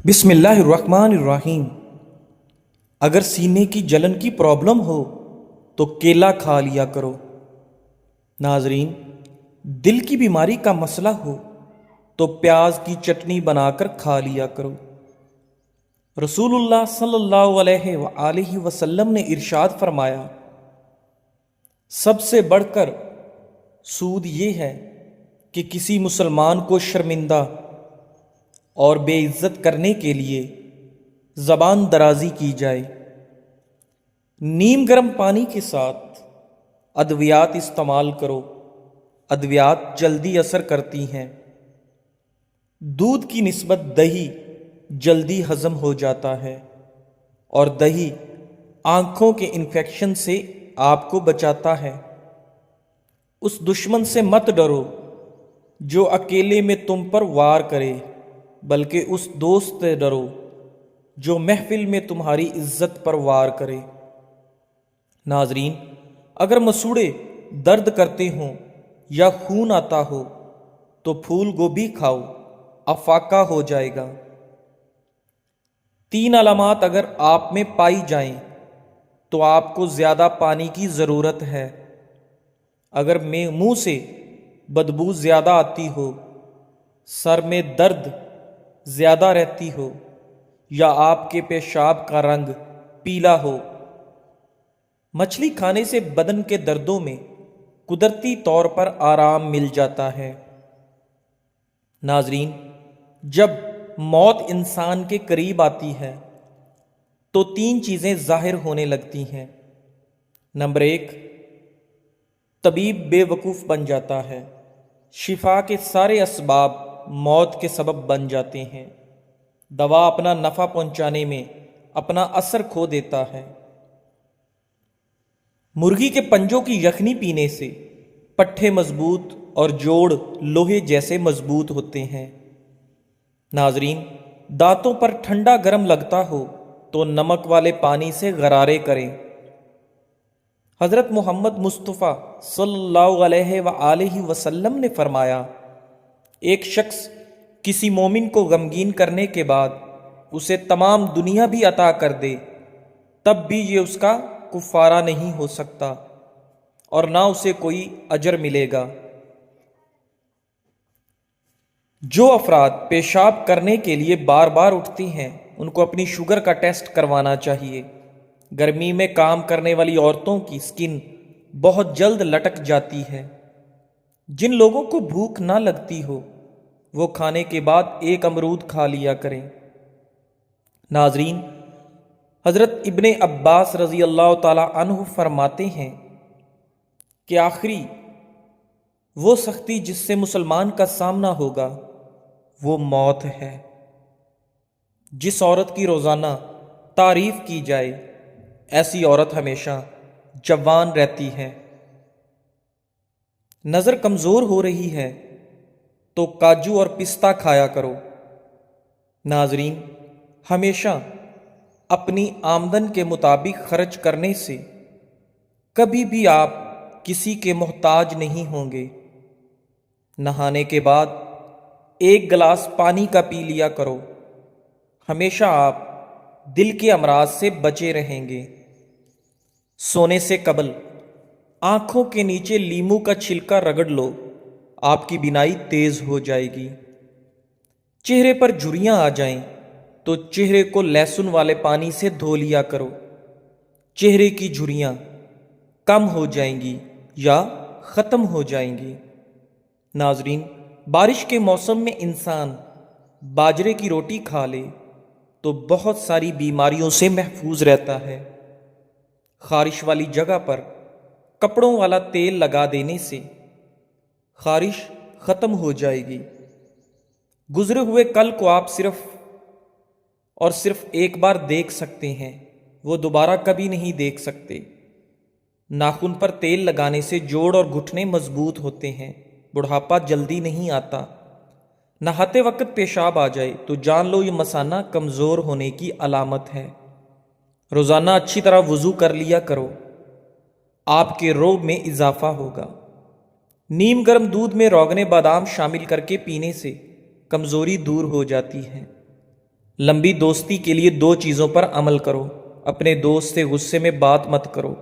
بسم اللہ الرحمن الرحیم۔ اگر سینے کی جلن کی پرابلم ہو تو کیلا کھا لیا کرو۔ ناظرین، دل کی بیماری کا مسئلہ ہو تو پیاز کی چٹنی بنا کر کھا لیا کرو۔ رسول اللہ صلی اللہ علیہ وآلہ وسلم نے ارشاد فرمایا، سب سے بڑھ کر سود یہ ہے کہ کسی مسلمان کو شرمندہ اور بے عزت کرنے کے لیے زبان درازی کی جائے۔ نیم گرم پانی کے ساتھ ادویات استعمال کرو، ادویات جلدی اثر کرتی ہیں۔ دودھ کی نسبت دہی جلدی ہضم ہو جاتا ہے اور دہی آنکھوں کے انفیکشن سے آپ کو بچاتا ہے۔ اس دشمن سے مت ڈرو جو اکیلے میں تم پر وار کرے، بلکہ اس دوست سے ڈرو جو محفل میں تمہاری عزت پر وار کرے۔ ناظرین، اگر مسوڑے درد کرتے ہوں یا خون آتا ہو تو پھول گوبھی کھاؤ، افاقہ ہو جائے گا۔ 3 علامات اگر آپ میں پائی جائیں تو آپ کو زیادہ پانی کی ضرورت ہے۔ اگر منہ سے بدبو زیادہ آتی ہو، سر میں درد زیادہ رہتی ہو یا آپ کے پیشاب کا رنگ پیلا ہو، مچھلی کھانے سے بدن کے دردوں میں قدرتی طور پر آرام مل جاتا ہے۔ ناظرین، جب موت انسان کے قریب آتی ہے تو 3 چیزیں ظاہر ہونے لگتی ہیں۔ نمبر 1، طبیب بے وقوف بن جاتا ہے۔ شفا کے سارے اسباب موت کے سبب بن جاتے ہیں۔ دوا اپنا نفع پہنچانے میں اپنا اثر کھو دیتا ہے۔ مرغی کے پنجوں کی یخنی پینے سے پٹھے مضبوط اور جوڑ لوہے جیسے مضبوط ہوتے ہیں۔ ناظرین، دانتوں پر ٹھنڈا گرم لگتا ہو تو نمک والے پانی سے غرارے کریں۔ حضرت محمد مصطفیٰ صلی اللہ علیہ وآلہ وسلم نے فرمایا، ایک شخص کسی مومن کو غمگین کرنے کے بعد اسے تمام دنیا بھی عطا کر دے تب بھی یہ اس کا کفارہ نہیں ہو سکتا اور نہ اسے کوئی اجر ملے گا۔ جو افراد پیشاب کرنے کے لیے بار بار اٹھتی ہیں ان کو اپنی شوگر کا ٹیسٹ کروانا چاہیے۔ گرمی میں کام کرنے والی عورتوں کی سکن بہت جلد لٹک جاتی ہے۔ جن لوگوں کو بھوک نہ لگتی ہو وہ کھانے کے بعد 1 امرود کھا لیا کریں۔ ناظرین، حضرت ابن عباس رضی اللہ تعالی عنہ فرماتے ہیں کہ آخری وہ سختی جس سے مسلمان کا سامنا ہوگا وہ موت ہے۔ جس عورت کی روزانہ تعریف کی جائے ایسی عورت ہمیشہ جوان رہتی ہے۔ نظر کمزور ہو رہی ہے تو کاجو اور پستہ کھایا کرو۔ ناظرین، ہمیشہ اپنی آمدن کے مطابق خرچ کرنے سے کبھی بھی آپ کسی کے محتاج نہیں ہوں گے۔ نہانے کے بعد 1 گلاس پانی کا پی لیا کرو۔ ہمیشہ آپ دل کے امراض سے بچے رہیں گے۔ سونے سے قبل آنکھوں کے نیچے لیموں کا چھلکا رگڑ لو، آپ کی بینائی تیز ہو جائے گی۔ چہرے پر جھریاں آ جائیں تو چہرے کو لہسن والے پانی سے دھو لیا کرو، چہرے کی جھریاں کم ہو جائیں گی یا ختم ہو جائیں گی۔ ناظرین، بارش کے موسم میں انسان باجرے کی روٹی کھا لے تو بہت ساری بیماریوں سے محفوظ رہتا ہے۔ خارش والی جگہ پر کپڑوں والا تیل لگا دینے سے خارش ختم ہو جائے گی۔ گزرے ہوئے کل کو آپ صرف ایک بار دیکھ سکتے ہیں، وہ دوبارہ کبھی نہیں دیکھ سکتے۔ ناخن پر تیل لگانے سے جوڑ اور گھٹنے مضبوط ہوتے ہیں، بڑھاپا جلدی نہیں آتا۔ نہاتے وقت پیشاب آ جائے تو جان لو یہ مثانہ کمزور ہونے کی علامت ہے۔ روزانہ اچھی طرح وضو کر لیا کرو، آپ کے روب میں اضافہ ہوگا۔ نیم گرم دودھ میں روغن بادام شامل کر کے پینے سے کمزوری دور ہو جاتی ہے۔ لمبی دوستی کے لیے دو چیزوں پر عمل کرو۔ اپنے دوست سے غصے میں بات مت کرو۔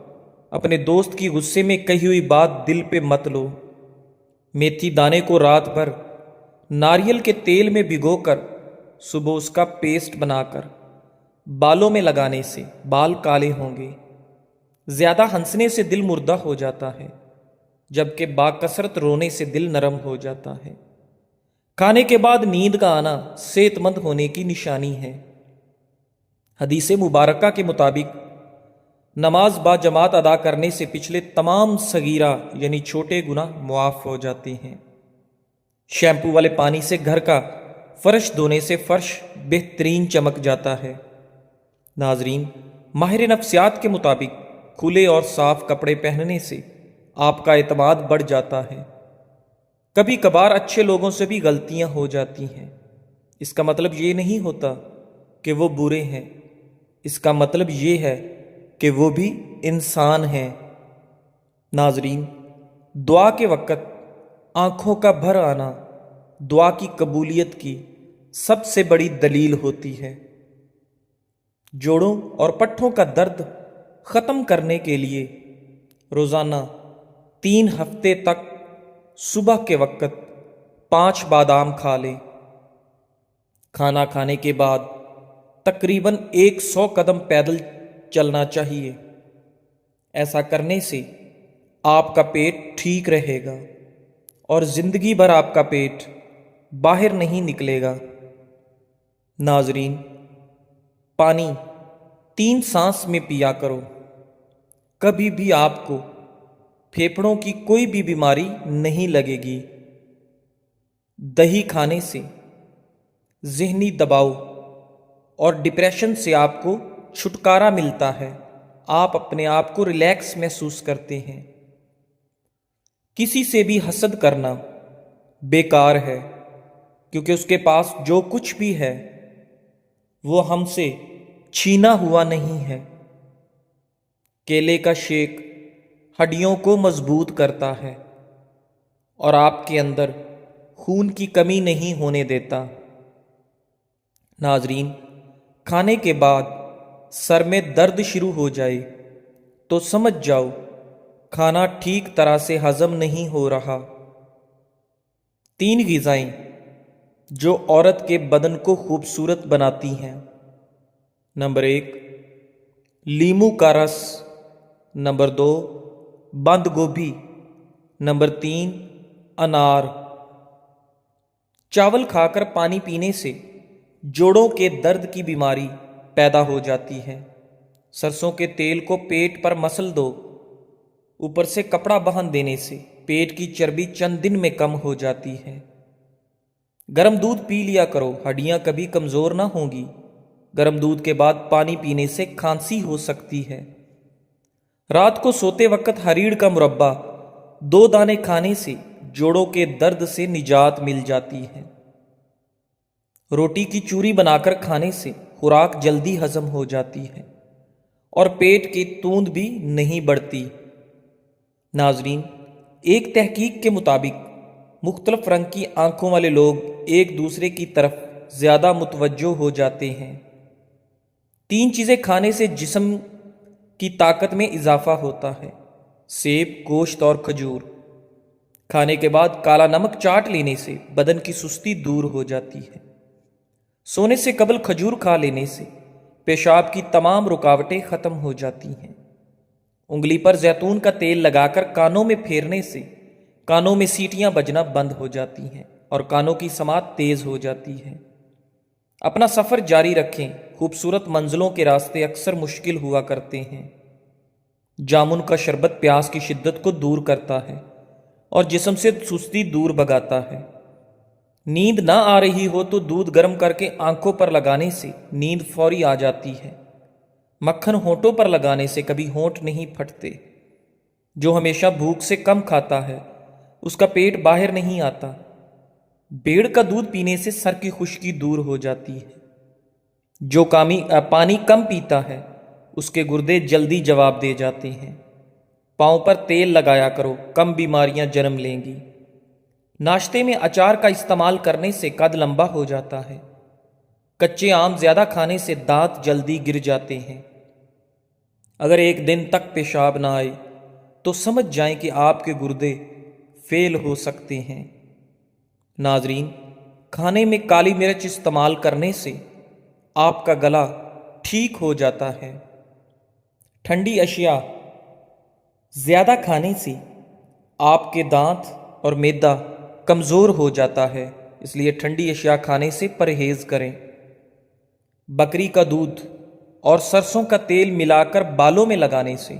اپنے دوست کی غصے میں کہی ہوئی بات دل پہ مت لو۔ میتھی دانے کو رات بھر ناریل کے تیل میں بھگو کر صبح اس کا پیسٹ بنا کر بالوں میں لگانے سے بال کالے ہوں گے۔ زیادہ ہنسنے سے دل مردہ ہو جاتا ہے، جبکہ باکثرت رونے سے دل نرم ہو جاتا ہے۔ کھانے کے بعد نیند کا آنا صحت مند ہونے کی نشانی ہے۔ حدیث مبارکہ کے مطابق نماز با جماعت ادا کرنے سے پچھلے تمام صغیرہ یعنی چھوٹے گناہ معاف ہو جاتے ہیں۔ شیمپو والے پانی سے گھر کا فرش دھونے سے فرش بہترین چمک جاتا ہے۔ ناظرین، ماہر نفسیات کے مطابق کھلے اور صاف کپڑے پہننے سے آپ کا اعتماد بڑھ جاتا ہے۔ کبھی کبھار اچھے لوگوں سے بھی غلطیاں ہو جاتی ہیں۔ اس کا مطلب یہ نہیں ہوتا کہ وہ برے ہیں، اس کا مطلب یہ ہے کہ وہ بھی انسان ہیں۔ ناظرین، دعا کے وقت آنکھوں کا بھر آنا دعا کی قبولیت کی سب سے بڑی دلیل ہوتی ہے۔ جوڑوں اور پٹھوں کا درد ختم کرنے کے لیے روزانہ 3 ہفتے تک صبح کے وقت 5 بادام کھا لیں۔ کھانا کھانے کے بعد تقریباً 100 قدم پیدل چلنا چاہیے۔ ایسا کرنے سے آپ کا پیٹ ٹھیک رہے گا اور زندگی بھر آپ کا پیٹ باہر نہیں نکلے گا۔ ناظرین، پانی 3 سانس میں پیا کرو۔ کبھی بھی آپ کو پھیپھڑوں کی کوئی بھی بیماری نہیں لگے گی۔ دہی کھانے سے ذہنی دباؤ اور ڈپریشن سے آپ کو چھٹکارا ملتا ہے۔ آپ اپنے آپ کو ریلیکس محسوس کرتے ہیں۔ کسی سے بھی حسد کرنا بیکار ہے، کیونکہ اس کے پاس جو کچھ بھی ہے وہ ہم سے چھینا ہوا نہیں ہے۔ کیلے کا شیک ہڈیوں کو مضبوط کرتا ہے اور آپ کے اندر خون کی کمی نہیں ہونے دیتا۔ ناظرین، کھانے کے بعد سر میں درد شروع ہو جائے تو سمجھ جاؤ کھانا ٹھیک طرح سے ہضم نہیں ہو رہا۔ 3 غذائیں جو عورت کے بدن کو خوبصورت بناتی ہیں۔ نمبر 1، لیموں کا رس۔ نمبر 2، بند گوبھی۔ نمبر 3، انار۔ چاول کھا کر پانی پینے سے جوڑوں کے درد کی بیماری پیدا ہو جاتی ہے۔ سرسوں کے تیل کو پیٹ پر مسل دو، اوپر سے کپڑا باندھ دینے سے پیٹ کی چربی چند دن میں کم ہو جاتی ہے۔ گرم دودھ پی لیا کرو، ہڈیاں کبھی کمزور نہ ہوں گی۔ گرم دودھ کے بعد پانی پینے سے کھانسی ہو سکتی ہے۔ رات کو سوتے وقت ہریڑ کا مربع 2 دانے کھانے سے جوڑوں کے درد سے نجات مل جاتی ہے۔ روٹی کی چوری بنا کر کھانے سے خوراک جلدی ہضم ہو جاتی ہے اور پیٹ کی توند بھی نہیں بڑھتی۔ ناظرین، ایک تحقیق کے مطابق مختلف رنگ کی آنکھوں والے لوگ ایک دوسرے کی طرف زیادہ متوجہ ہو جاتے ہیں۔ 3 چیزیں کھانے سے جسم کی طاقت میں اضافہ ہوتا ہے: سیب، گوشت اور کھجور۔ کھانے کے بعد کالا نمک چاٹ لینے سے بدن کی سستی دور ہو جاتی ہے۔ سونے سے قبل کھجور کھا لینے سے پیشاب کی تمام رکاوٹیں ختم ہو جاتی ہیں۔ انگلی پر زیتون کا تیل لگا کر کانوں میں پھیرنے سے کانوں میں سیٹیاں بجنا بند ہو جاتی ہیں اور کانوں کی سماعت تیز ہو جاتی ہے۔ اپنا سفر جاری رکھیں۔ خوبصورت منزلوں کے راستے اکثر مشکل ہوا کرتے ہیں۔ جامن کا شربت پیاس کی شدت کو دور کرتا ہے اور جسم سے سستی دور بھگاتا ہے۔ نیند نہ آ رہی ہو تو دودھ گرم کر کے آنکھوں پر لگانے سے نیند فوری آ جاتی ہے۔ مکھن ہونٹوں پر لگانے سے کبھی ہونٹ نہیں پھٹتے۔ جو ہمیشہ بھوک سے کم کھاتا ہے اس کا پیٹ باہر نہیں آتا۔ بیڑ کا دودھ پینے سے سر کی خشکی دور ہو جاتی ہے۔ جو پانی کم پیتا ہے اس کے گردے جلدی جواب دے جاتے ہیں۔ پاؤں پر تیل لگایا کرو، کم بیماریاں جنم لیں گی۔ ناشتے میں اچار کا استعمال کرنے سے قد لمبا ہو جاتا ہے۔ کچے آم زیادہ کھانے سے دانت جلدی گر جاتے ہیں۔ اگر ایک دن تک پیشاب نہ آئے تو سمجھ جائیں کہ آپ کے گردے فیل ہو سکتے ہیں۔ ناظرین، کھانے میں کالی مرچ استعمال کرنے سے آپ کا گلا ٹھیک ہو جاتا ہے۔ ٹھنڈی اشیاء زیادہ کھانے سے آپ کے دانت اور معدہ کمزور ہو جاتا ہے، اس لیے ٹھنڈی اشیاء کھانے سے پرہیز کریں۔ بکری کا دودھ اور سرسوں کا تیل ملا کر بالوں میں لگانے سے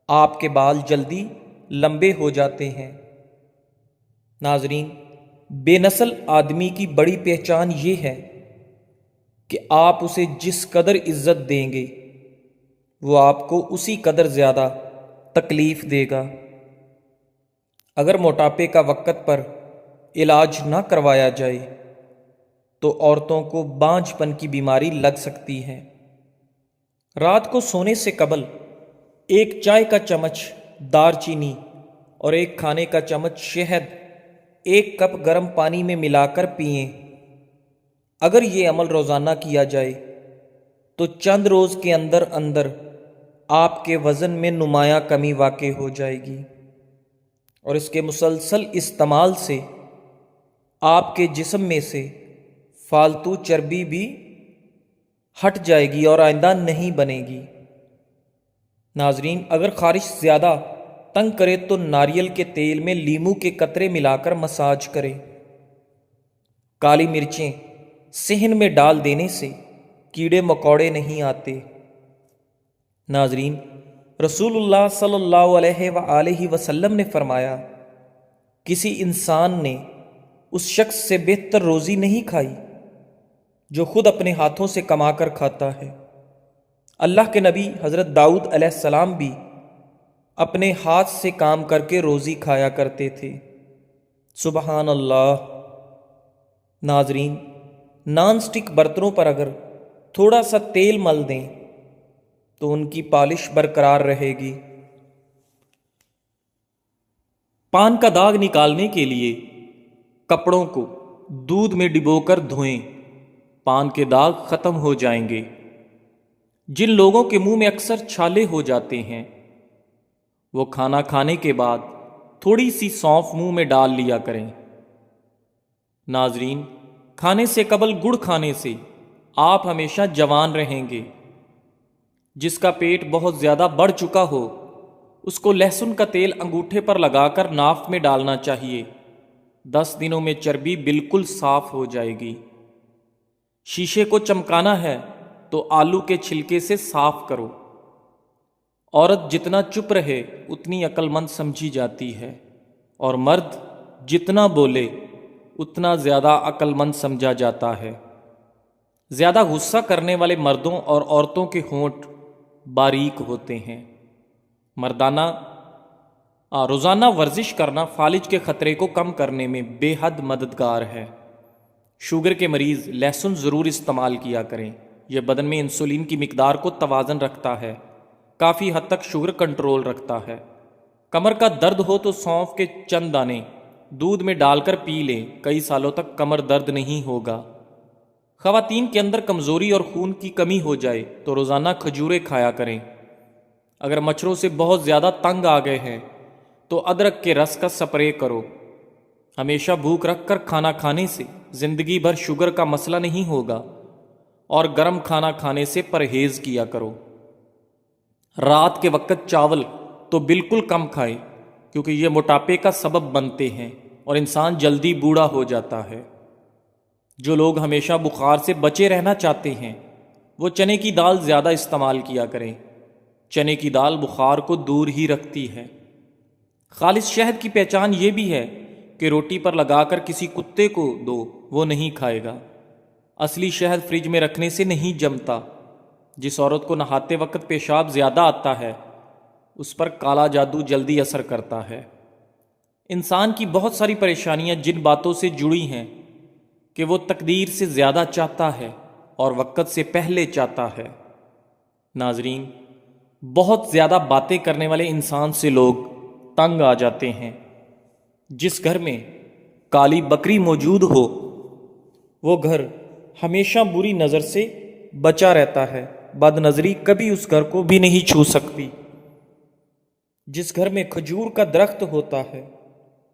آپ کے بال جلدی لمبے ہو جاتے ہیں۔ ناظرین، بے نسل آدمی کی بڑی پہچان یہ ہے کہ آپ اسے جس قدر عزت دیں گے وہ آپ کو اسی قدر زیادہ تکلیف دے گا۔ اگر موٹاپے کا وقت پر علاج نہ کروایا جائے تو عورتوں کو بانجھ پن کی بیماری لگ سکتی ہے۔ رات کو سونے سے قبل ایک چائے کا چمچ دار چینی اور ایک کھانے کا چمچ شہد ایک کپ گرم پانی میں ملا کر پئیں۔ اگر یہ عمل روزانہ کیا جائے تو چند روز کے اندر اندر آپ کے وزن میں نمایاں کمی واقع ہو جائے گی، اور اس کے مسلسل استعمال سے آپ کے جسم میں سے فالتو چربی بھی ہٹ جائے گی اور آئندہ نہیں بنے گی۔ ناظرین، اگر خارش زیادہ تنگ کرے تو ناریل کے تیل میں لیموں کے قطرے ملا کر مساج کریں۔ کالی مرچیں صحن میں ڈال دینے سے کیڑے مکوڑے نہیں آتے۔ ناظرین، رسول اللہ صلی اللہ علیہ وآلہ وسلم نے فرمایا، کسی انسان نے اس شخص سے بہتر روزی نہیں کھائی جو خود اپنے ہاتھوں سے کما کر کھاتا ہے۔ اللہ کے نبی حضرت داؤد علیہ السلام بھی اپنے ہاتھ سے کام کر کے روزی کھایا کرتے تھے۔ سبحان اللہ۔ ناظرین، نان سٹک برتنوں پر اگر تھوڑا سا تیل مل دیں تو ان کی پالش برقرار رہے گی۔ پان کا داغ نکالنے کے لیے کپڑوں کو دودھ میں ڈبو کر دھوئیں، پان کے داغ ختم ہو جائیں گے۔ جن لوگوں کے منہ میں اکثر چھالے ہو جاتے ہیں وہ کھانا کھانے کے بعد تھوڑی سی سونف منہ میں ڈال لیا کریں۔ ناظرین، کھانے سے قبل گڑ کھانے سے آپ ہمیشہ جوان رہیں گے۔ جس کا پیٹ بہت زیادہ بڑھ چکا ہو اس کو لہسن کا تیل انگوٹھے پر لگا کر ناف میں ڈالنا چاہیے۔ 10 دنوں میں چربی بالکل صاف ہو جائے گی۔ شیشے کو چمکانا ہے تو آلو کے چھلکے سے صاف کرو۔ عورت جتنا چپ رہے اتنی عقل مند سمجھی جاتی ہے، اور مرد جتنا بولے اتنا زیادہ عقل مند سمجھا جاتا ہے۔ زیادہ غصہ کرنے والے مردوں اور عورتوں کے ہونٹ باریک ہوتے ہیں۔ روزانہ ورزش کرنا فالج کے خطرے کو کم کرنے میں بے حد مددگار ہے۔ شوگر کے مریض لہسن ضرور استعمال کیا کریں، یہ بدن میں انسولین کی مقدار کو توازن رکھتا ہے، کافی حد تک شوگر کنٹرول رکھتا ہے۔ کمر کا درد ہو تو سونف کے چند دانے دودھ میں ڈال کر پی لیں، کئی سالوں تک کمر درد نہیں ہوگا۔ خواتین کے اندر کمزوری اور خون کی کمی ہو جائے تو روزانہ کھجوریں کھایا کریں۔ اگر مچھروں سے بہت زیادہ تنگ آ گئے ہیں تو ادرک کے رس کا سپرے کرو۔ ہمیشہ بھوک رکھ کر کھانا کھانے سے زندگی بھر شوگر کا مسئلہ نہیں ہوگا، اور گرم کھانا کھانے سے پرہیز کیا کرو۔ رات کے وقت چاول تو بالکل کم کھائیں کیونکہ یہ موٹاپے کا سبب بنتے ہیں اور انسان جلدی بوڑھا ہو جاتا ہے۔ جو لوگ ہمیشہ بخار سے بچے رہنا چاہتے ہیں وہ چنے کی دال زیادہ استعمال کیا کریں۔ چنے کی دال بخار کو دور ہی رکھتی ہے۔ خالص شہد کی پہچان یہ بھی ہے کہ روٹی پر لگا کر کسی کتے کو دو، وہ نہیں کھائے گا۔ اصلی شہد فریج میں رکھنے سے نہیں جمتا۔ جس عورت کو نہاتے وقت پیشاب زیادہ آتا ہے اس پر کالا جادو جلدی اثر کرتا ہے۔ انسان کی بہت ساری پریشانیاں جن باتوں سے جڑی ہیں کہ وہ تقدیر سے زیادہ چاہتا ہے اور وقت سے پہلے چاہتا ہے۔ ناظرین، بہت زیادہ باتیں کرنے والے انسان سے لوگ تنگ آ جاتے ہیں۔ جس گھر میں کالی بکری موجود ہو وہ گھر ہمیشہ بری نظر سے بچا رہتا ہے، بد نظری کبھی اس گھر کو بھی نہیں چھو سکتی۔ جس گھر میں کھجور کا درخت ہوتا ہے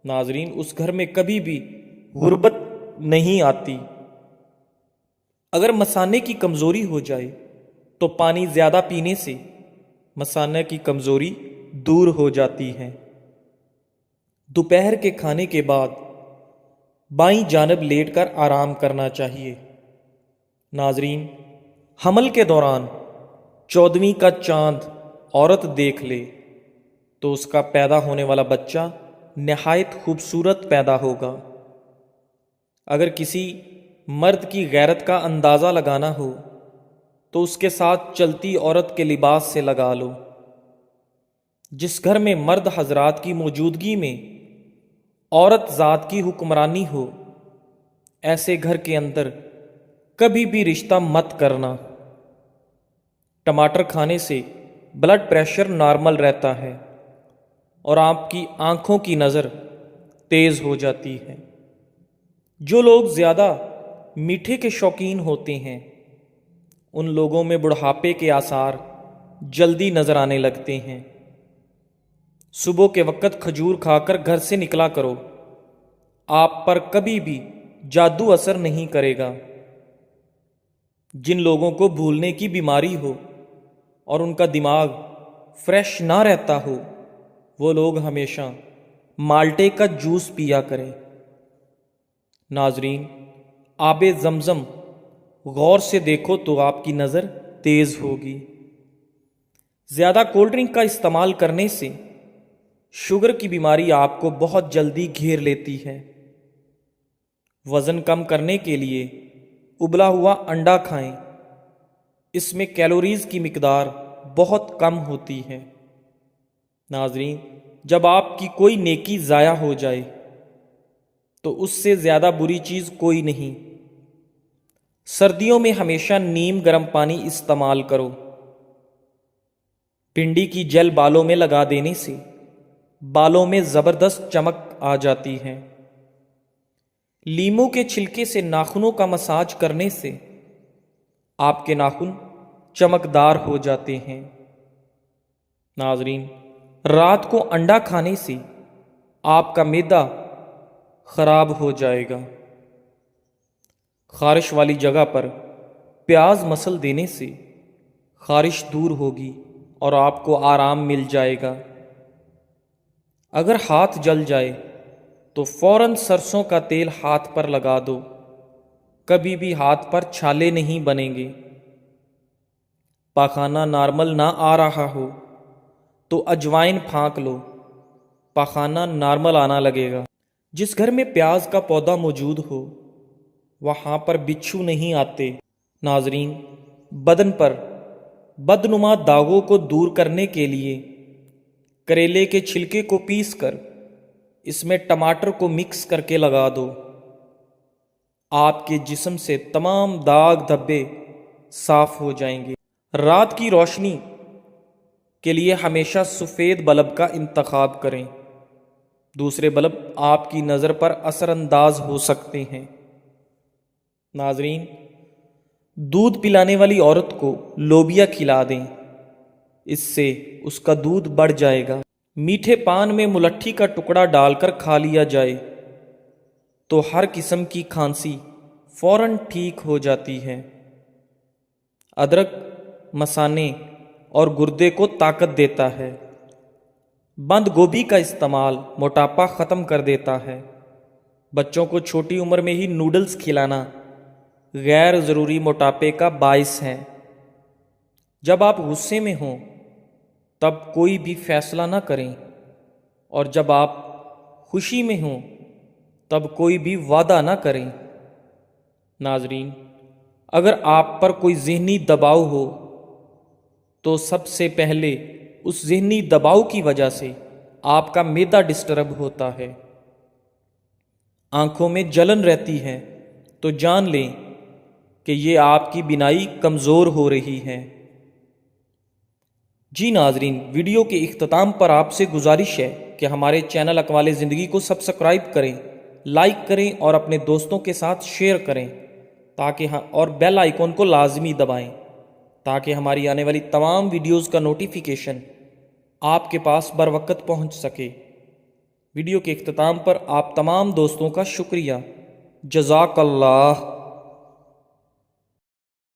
ناظرین، اس گھر میں کبھی بھی غربت نہیں آتی۔ اگر مثانے کی کمزوری ہو جائے تو پانی زیادہ پینے سے مثانے کی کمزوری دور ہو جاتی ہے۔ دوپہر کے کھانے کے بعد بائیں جانب لیٹ کر آرام کرنا چاہیے۔ ناظرین، حمل کے دوران 14ویں کا چاند عورت دیکھ لے تو اس کا پیدا ہونے والا بچہ نہایت خوبصورت پیدا ہوگا۔ اگر کسی مرد کی غیرت کا اندازہ لگانا ہو تو اس کے ساتھ چلتی عورت کے لباس سے لگا لو۔ جس گھر میں مرد حضرات کی موجودگی میں عورت ذات کی حکمرانی ہو، ایسے گھر کے اندر کبھی بھی رشتہ مت کرنا۔ ٹماٹر کھانے سے بلڈ پریشر نارمل رہتا ہے اور آپ کی آنکھوں کی نظر تیز ہو جاتی ہے۔ جو لوگ زیادہ میٹھے کے شوقین ہوتے ہیں ان لوگوں میں بڑھاپے کے آثار جلدی نظر آنے لگتے ہیں۔ صبح کے وقت کھجور کھا کر گھر سے نکلا کرو، آپ پر کبھی بھی جادو اثر نہیں کرے گا۔ جن لوگوں کو بھولنے کی بیماری ہو اور ان کا دماغ فریش نہ رہتا ہو وہ لوگ ہمیشہ مالٹے کا جوس پیا کریں۔ ناظرین، آب زمزم غور سے دیکھو تو آپ کی نظر تیز ہوگی۔ زیادہ کولڈ ڈرنک کا استعمال کرنے سے شوگر کی بیماری آپ کو بہت جلدی گھیر لیتی ہے۔ وزن کم کرنے کے لیے ابلا ہوا انڈا کھائیں، اس میں کیلوریز کی مقدار بہت کم ہوتی ہے۔ ناظرین، جب آپ کی کوئی نیکی ضائع ہو جائے تو اس سے زیادہ بری چیز کوئی نہیں۔ سردیوں میں ہمیشہ نیم گرم پانی استعمال کرو۔ بھنڈی کی جل بالوں میں لگا دینے سے بالوں میں زبردست چمک آ جاتی ہے۔ لیموں کے چھلکے سے ناخنوں کا مساج کرنے سے آپ کے ناخن چمکدار ہو جاتے ہیں۔ ناظرین، رات کو انڈا کھانے سے آپ کا معدہ خراب ہو جائے گا۔ خارش والی جگہ پر پیاز مسل دینے سے خارش دور ہوگی اور آپ کو آرام مل جائے گا۔ اگر ہاتھ جل جائے تو فوراً سرسوں کا تیل ہاتھ پر لگا دو، کبھی بھی ہاتھ پر چھالے نہیں بنیں گے۔ پاخانہ نارمل نہ آ رہا ہو تو اجوائن پھانک لو، پاخانہ نارمل آنا لگے گا۔ جس گھر میں پیاز کا پودا موجود ہو وہاں پر بچھو نہیں آتے۔ ناظرین، بدن پر بدنما داغوں کو دور کرنے کے لیے کریلے کے چھلکے کو پیس کر اس میں ٹماٹر کو مکس کر کے لگا دو، آپ کے جسم سے تمام داغ دھبے صاف ہو جائیں گے۔ رات کی روشنی کے لیے ہمیشہ سفید بلب کا انتخاب کریں، دوسرے بلب آپ کی نظر پر اثر انداز ہو سکتے ہیں۔ ناظرین، دودھ پلانے والی عورت کو لوبیا کھلا دیں، اس سے اس کا دودھ بڑھ جائے گا۔ میٹھے پان میں ملٹھی کا ٹکڑا ڈال کر کھا لیا جائے تو ہر قسم کی کھانسی فوراً ٹھیک ہو جاتی ہے۔ ادرک مثانے اور گردے کو طاقت دیتا ہے۔ بند گوبھی کا استعمال موٹاپا ختم کر دیتا ہے۔ بچوں کو چھوٹی عمر میں ہی نوڈلز کھلانا غیر ضروری موٹاپے کا باعث ہے۔ جب آپ غصے میں ہوں تب کوئی بھی فیصلہ نہ کریں اور جب آپ خوشی میں ہوں تب کوئی بھی وعدہ نہ کریں۔ ناظرین، اگر آپ پر کوئی ذہنی دباؤ ہو تو سب سے پہلے اس ذہنی دباؤ کی وجہ سے آپ کا معدہ ڈسٹرب ہوتا ہے۔ آنکھوں میں جلن رہتی ہے تو جان لیں کہ یہ آپ کی بینائی کمزور ہو رہی ہے۔ جی ناظرین، ویڈیو کے اختتام پر آپ سے گزارش ہے کہ ہمارے چینل اقوال زندگی کو سبسکرائب کریں، لائک کریں اور اپنے دوستوں کے ساتھ شیئر کریں اور بیل آئیکن کو لازمی دبائیں تاکہ ہماری آنے والی تمام ویڈیوز کا نوٹیفیکیشن آپ کے پاس بر وقت پہنچ سکے۔ ویڈیو کے اختتام پر آپ تمام دوستوں کا شکریہ۔ جزاک اللہ۔